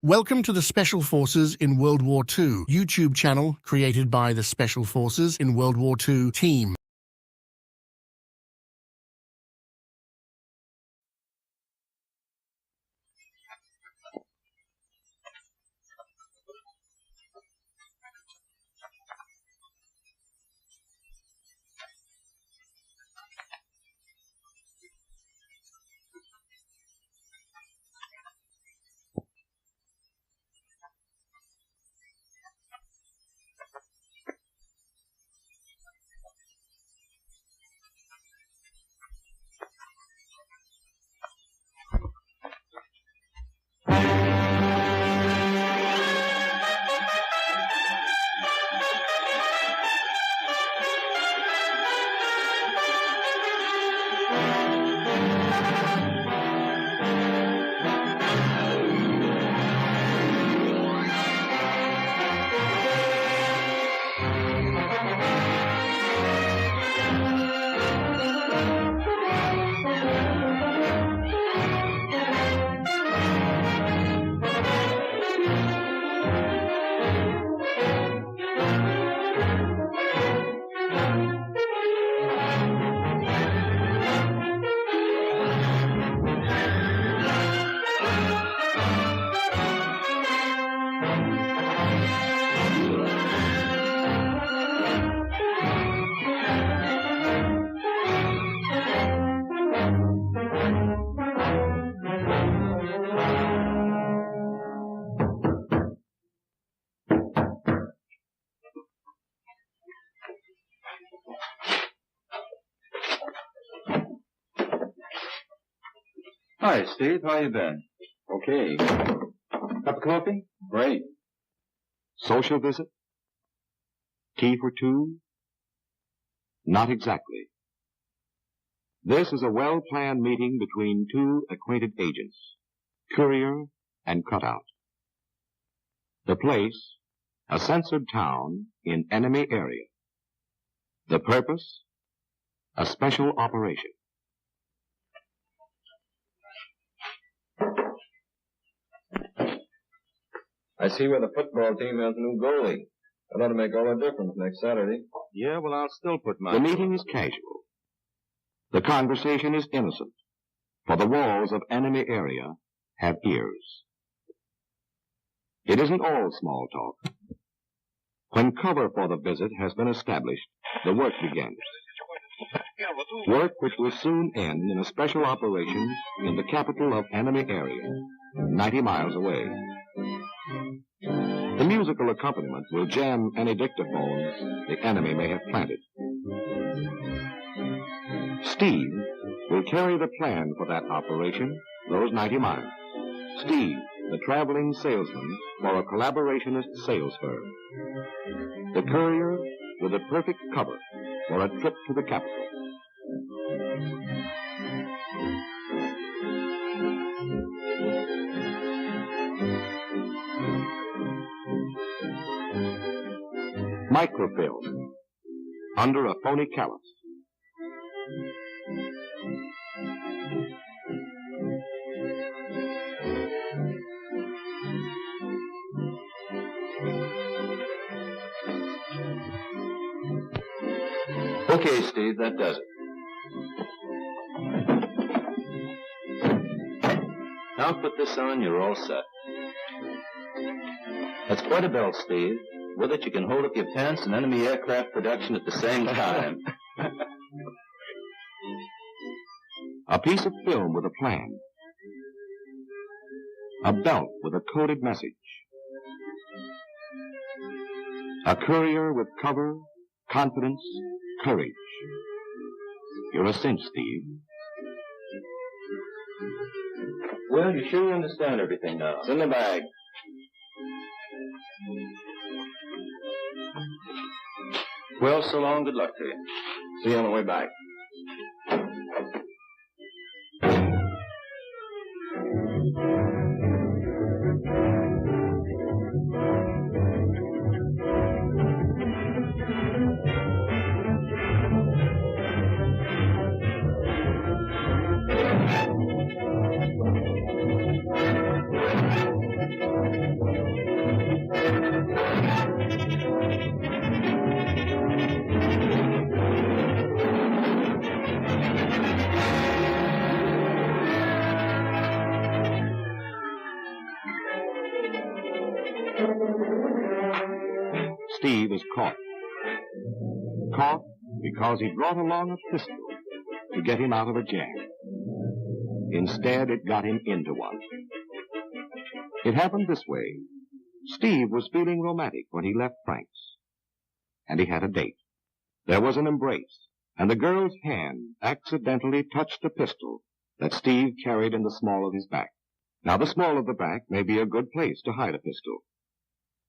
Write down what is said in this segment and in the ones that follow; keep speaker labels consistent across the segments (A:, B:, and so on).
A: Welcome to the Special Forces in World War II YouTube channel created by the Special Forces in World War II team.
B: Hi, Steve. How you been? Okay. Cup of coffee? Great.
C: Social visit? Tea for two? Not exactly. This is a well-planned meeting between two acquainted agents, courier and cutout. The place, a censored town in enemy area. The purpose, a special operation.
B: I see where the football team has a new goalie. That ought to make all the difference next Saturday.
D: Yeah, well, I'll still put my...
C: The meeting is casual. The conversation is innocent, for the walls of enemy area have ears. It isn't all small talk. When cover for the visit has been established, the work begins. Work which will soon end in a special operation in the capital of enemy area, 90 miles away. The musical accompaniment will jam any dictaphones the enemy may have planted. Steve will carry the plan for that operation, those 90 miles. Steve, the traveling salesman for a collaborationist sales firm. The courier with the perfect cover for a trip to the capital. Microfilm under a phony callus.
B: Okay, Steve, that does it.
D: Now put this on, you're all set. That's quite a belt, Steve. With it, you can hold up your pants and enemy aircraft production at the same time.
C: A piece of film with a plan. A belt with a coded message. A courier with cover, confidence, courage. You're a cinch, Steve.
D: Well, you sure understand everything now.
B: It's in the bag.
D: Well, so long. Good luck to you.
B: See you on the way back.
C: Steve is caught. Caught because he brought along a pistol to get him out of a jam. Instead, it got him into one. It happened this way. Steve was feeling romantic when he left Frank's. And he had a date. There was an embrace, and the girl's hand accidentally touched the pistol that Steve carried in the small of his back. Now, the small of the back may be a good place to hide a pistol,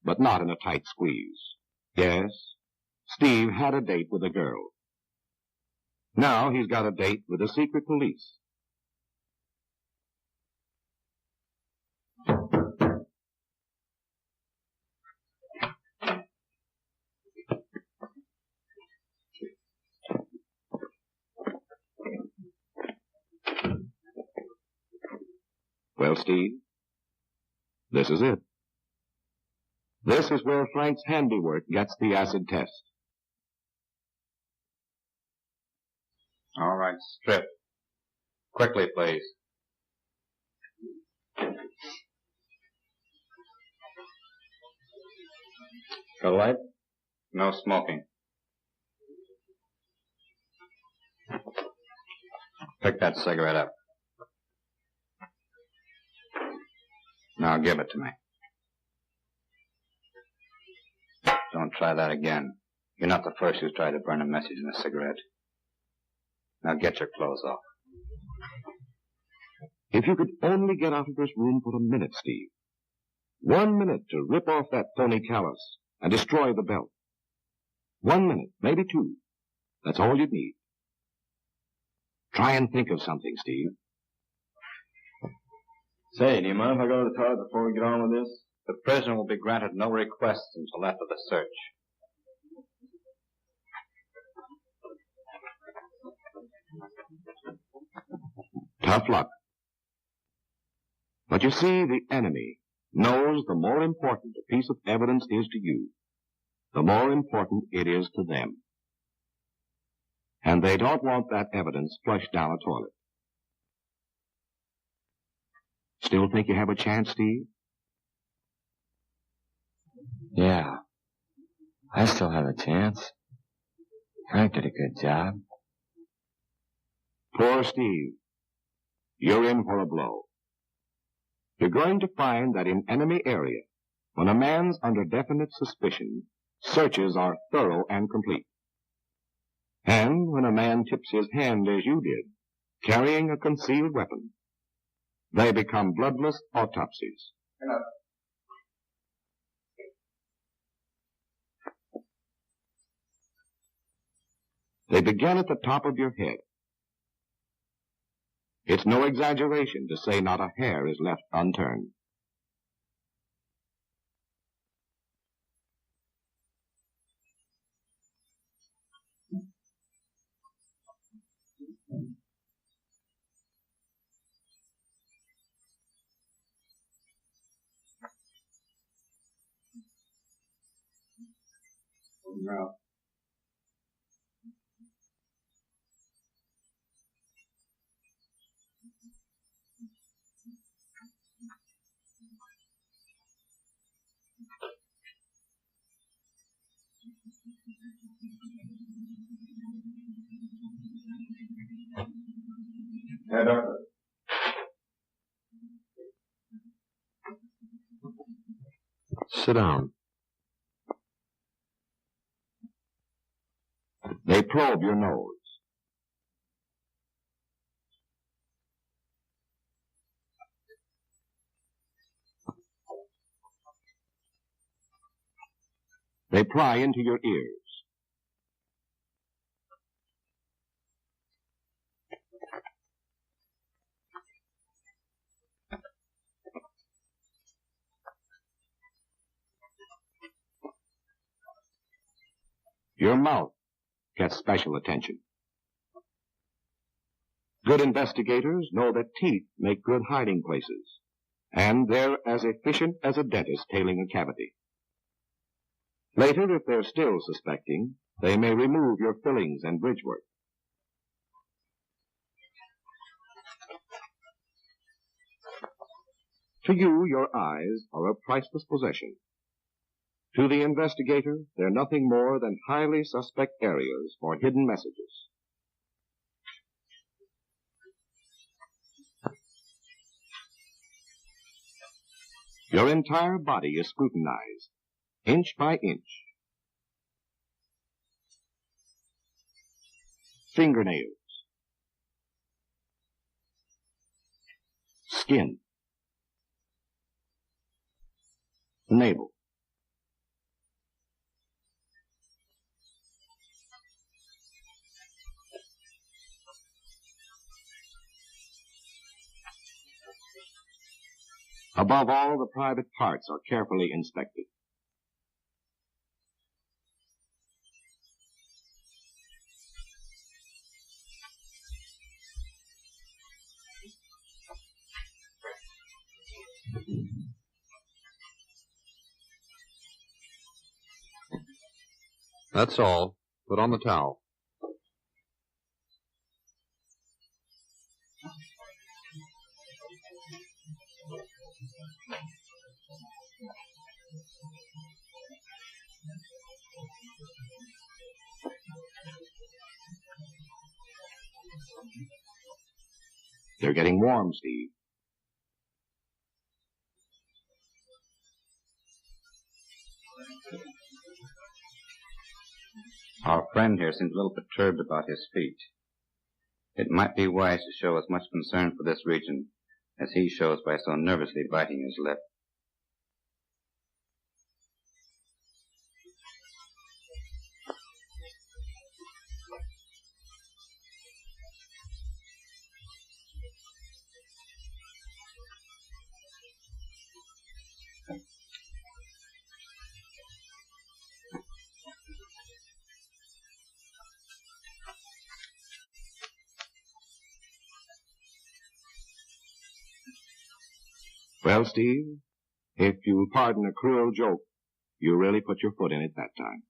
C: but not in a tight squeeze. Yes, Steve had a date with a girl. Now he's got a date with the secret police. Well, Steve, this is it. This is where Frank's handiwork gets the acid test.
E: All right, strip. Quickly, please.
B: Got a light?
E: No smoking. Pick that cigarette up. Now give it to me. Don't try that again. You're not the first who's tried to burn a message in a cigarette. Now get your clothes off.
C: If you could only get out of this room for a minute, Steve. 1 minute to rip off that phony callus and destroy the belt. 1 minute, maybe 2. That's all you'd need. Try and think of something, Steve.
B: Say, do you mind if I go to the toilet before we get on with this?
E: The prisoner will be granted no requests until after the search.
C: Tough luck. But you see, the enemy knows the more important a piece of evidence is to you, the more important it is to them. And they don't want that evidence flushed down a toilet. Still think you have a chance, Steve?
F: Yeah. I still have a chance. Frank did a good job.
C: Poor Steve. You're in for a blow. You're going to find that in enemy area, when a man's under definite suspicion, searches are thorough and complete. And when a man tips his hand as you did, carrying a concealed weapon, they become bloodless autopsies. They begin at the top of your head. It's no exaggeration to say not a hair is left unturned.
B: No. Hey, Doctor.
C: Sit down. They probe your nose. They pry into your ears. Your mouth gets special attention. Good investigators know that teeth make good hiding places, and they're as efficient as a dentist tailing a cavity. Later, if they're still suspecting, they may remove your fillings and bridge work. To you, your eyes are a priceless possession. To the investigator, they're nothing more than highly suspect areas for hidden messages. Your entire body is scrutinized, inch by inch. Fingernails, skin, navel, above all, the private parts are carefully inspected.
G: That's all. Put on the towel.
C: They're getting warm, Steve.
E: Our friend here seems a little perturbed about his feet. It might be wise to show as much concern for this region as he shows by so nervously biting his lip.
C: Well, Steve, if you'll pardon a cruel joke, you really put your foot in it that time.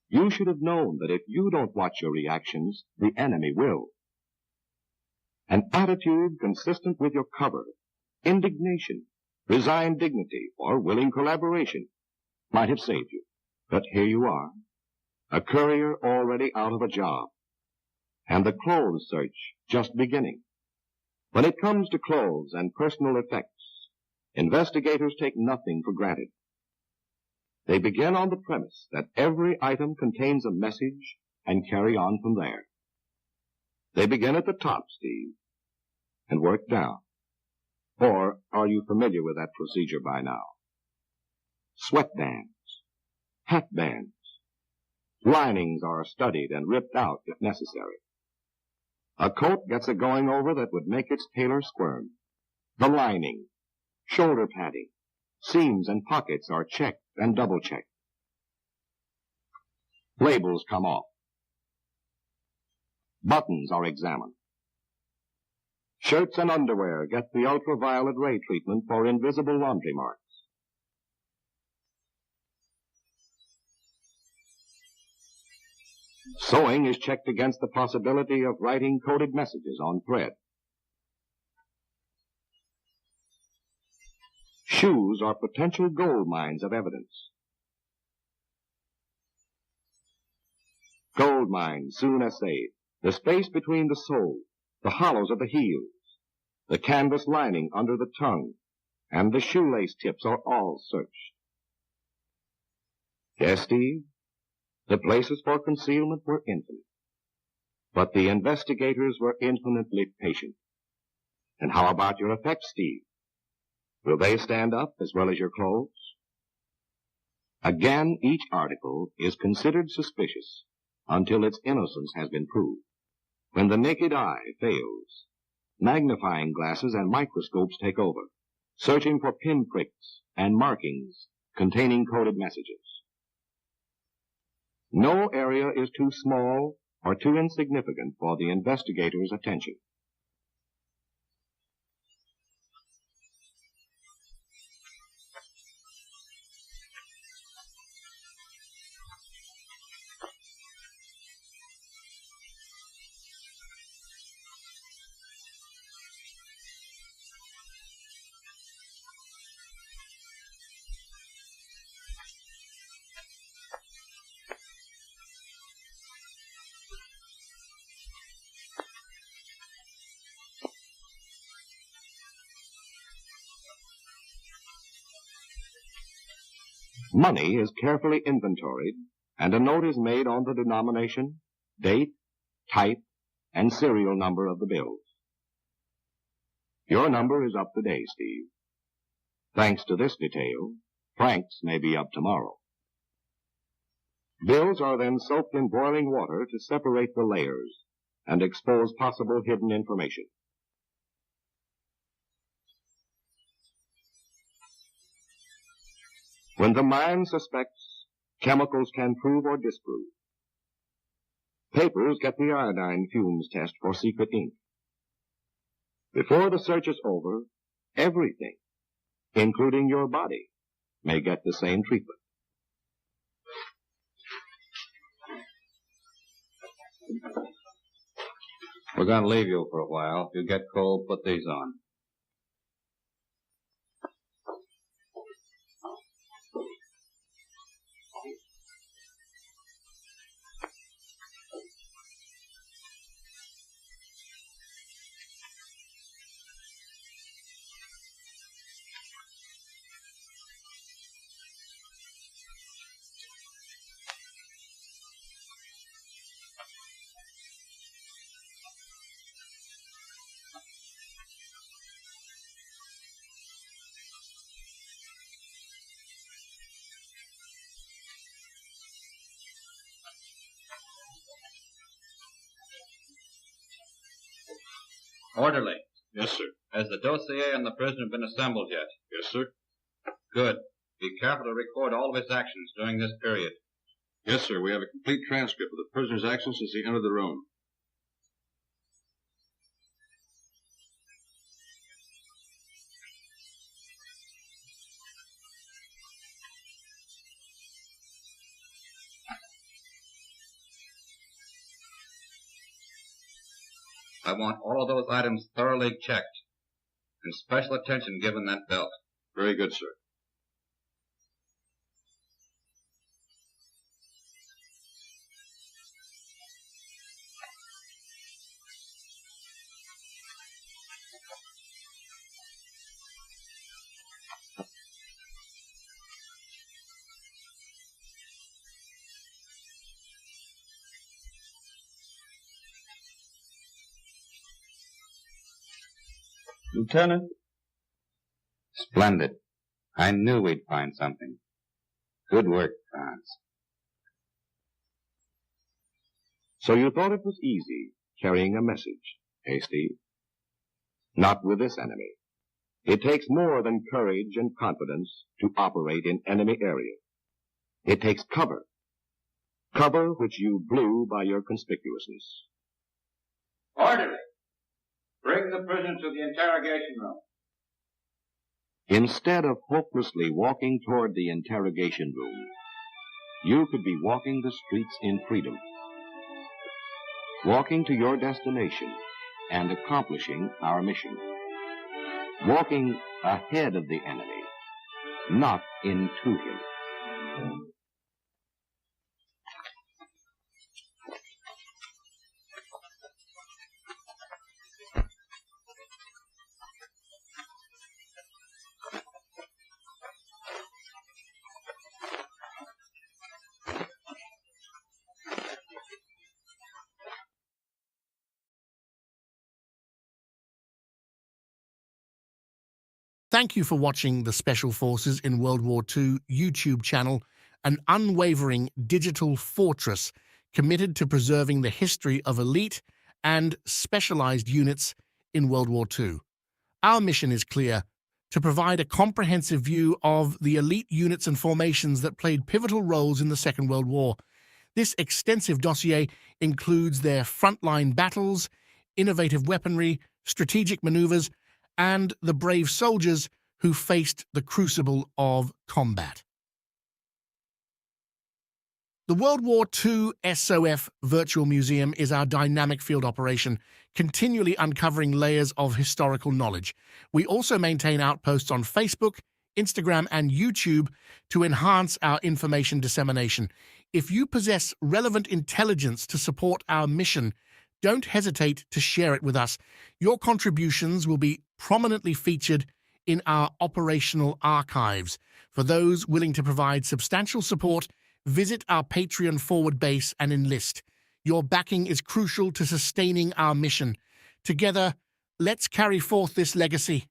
C: You should have known that if you don't watch your reactions, the enemy will. An attitude consistent with your cover, indignation, resigned dignity, or willing collaboration might have saved you. But here you are, a courier already out of a job, and the clothes search just beginning. When it comes to clothes and personal effects, investigators take nothing for granted. They begin on the premise that every item contains a message and carry on from there. They begin at the top, Steve, and work down. Or are you familiar with that procedure by now? Sweatbands, hatbands, linings are studied and ripped out if necessary. A coat gets a going over that would make its tailor squirm. The lining, shoulder padding, seams and pockets are checked and double-checked. Labels come off. Buttons are examined. Shirts and underwear get the ultraviolet ray treatment for invisible laundry marks. Sewing is checked against the possibility of writing coded messages on thread. Shoes are potential gold mines of evidence. Gold mines soon assayed. The space between the sole, the hollows of the heels, the canvas lining under the tongue, and the shoelace tips are all searched. Yes, Steve, the places for concealment were infinite, but the investigators were infinitely patient. And how about your effects, Steve? Will they stand up as well as your clothes? Again, each article is considered suspicious until its innocence has been proved. When the naked eye fails, magnifying glasses and microscopes take over, searching for pinpricks and markings containing coded messages. No area is too small or too insignificant for the investigator's attention. Money is carefully inventoried, and a note is made on the denomination, date, type, and serial number of the bills. Your number is up today, Steve. Thanks to this detail, Frank's may be up tomorrow. Bills are then soaked in boiling water to separate the layers and expose possible hidden information. When the mind suspects, chemicals can prove or disprove. Papers get the iodine fumes test for secret ink. Before the search is over, everything, including your body, may get the same treatment.
E: We're going to leave you for a while. If you get cold, put these on. Orderly.
G: Yes, sir.
E: Has the dossier on the prisoner been assembled yet?
G: Yes, sir.
E: Good. Be careful to record all of his actions during this period.
G: Yes, sir. We have a complete transcript of the prisoner's actions since he entered the room.
E: I want all of those items thoroughly checked, and special attention given that belt.
G: Very good, sir.
B: Lieutenant?
E: Splendid. I knew we'd find something. Good work, Franz.
C: So you thought it was easy carrying a message, eh, Steve? Not with this enemy. It takes more than courage and confidence to operate in enemy area. It takes cover. Cover which you blew by your conspicuousness.
E: Orderly. Bring the prisoner to the interrogation room.
C: Instead of hopelessly walking toward the interrogation room, you could be walking the streets in freedom. Walking to your destination and accomplishing our mission. Walking ahead of the enemy, not into him.
A: Thank you for watching the Special Forces in World War II YouTube channel, an unwavering digital fortress committed to preserving the history of elite and specialized units in World War II. Our mission is clear: to provide a comprehensive view of the elite units and formations that played pivotal roles in the Second World War. This extensive dossier includes their frontline battles, innovative weaponry, strategic maneuvers, and the brave soldiers who faced the crucible of combat. The World War II SOF Virtual Museum is our dynamic field operation, continually uncovering layers of historical knowledge. We also maintain outposts on Facebook, Instagram, and YouTube to enhance our information dissemination. If you possess relevant intelligence to support our mission, don't hesitate to share it with us. Your contributions will be prominently featured in our operational archives. For those willing to provide substantial support, visit our Patreon forward base and enlist. Your backing is crucial to sustaining our mission. Together, let's carry forth this legacy.